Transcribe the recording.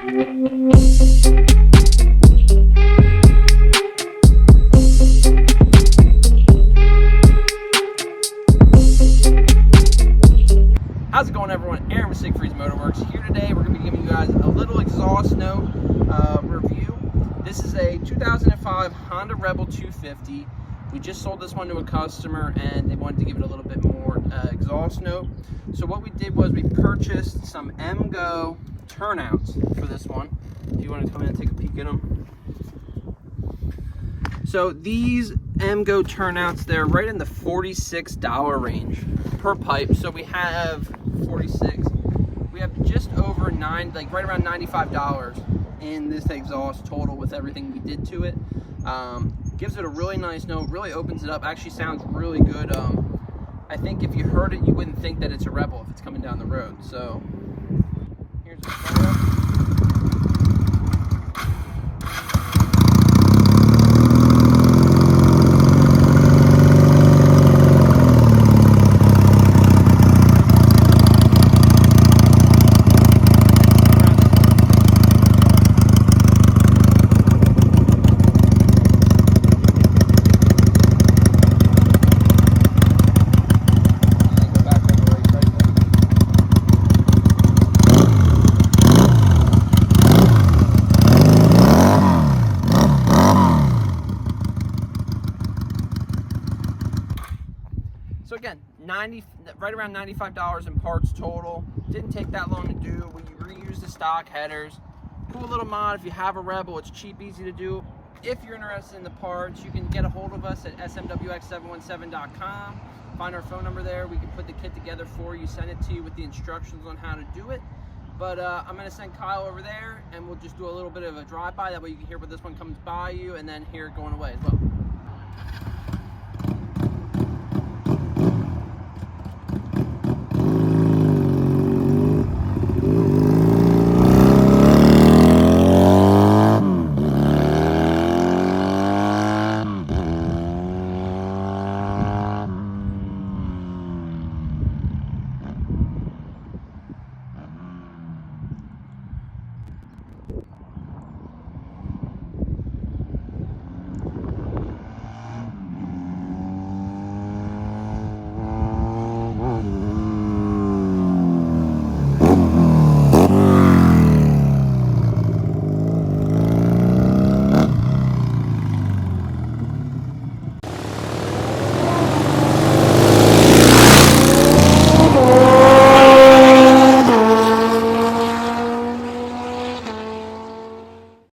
How's it going, everyone? Aaron with Siegfried's Motorworks here today. We're going to be giving you guys a little exhaust note review. This is a 2005 Honda Rebel 250. We just sold this one to a customer and they wanted to give it a little bit more exhaust note. So what we did was we purchased some EMGO turnouts for this one. If you want to come in and take a peek at them. So these EMGO turnouts, they're right in the $46 range per pipe. So we have 46. We have just over right around $95 in this exhaust total with everything we did to it. Gives it a really nice note, really opens it up, actually sounds really good. I think if you heard it, you wouldn't think that it's a Rebel if it's coming down the road. So here's the setup. So again, right around $95 in parts total. Didn't take that long to do. We reused the stock headers. Cool little mod. If you have a Rebel, it's cheap, easy to do. If you're interested in the parts, you can get a hold of us at smwx717.com. Find our phone number there. We can put the kit together for you, send it to you with the instructions on how to do it. But I'm going to send Kyle over there, and we'll just do a little bit of a drive-by. That way you can hear when this one comes by you, and then hear it going away as well.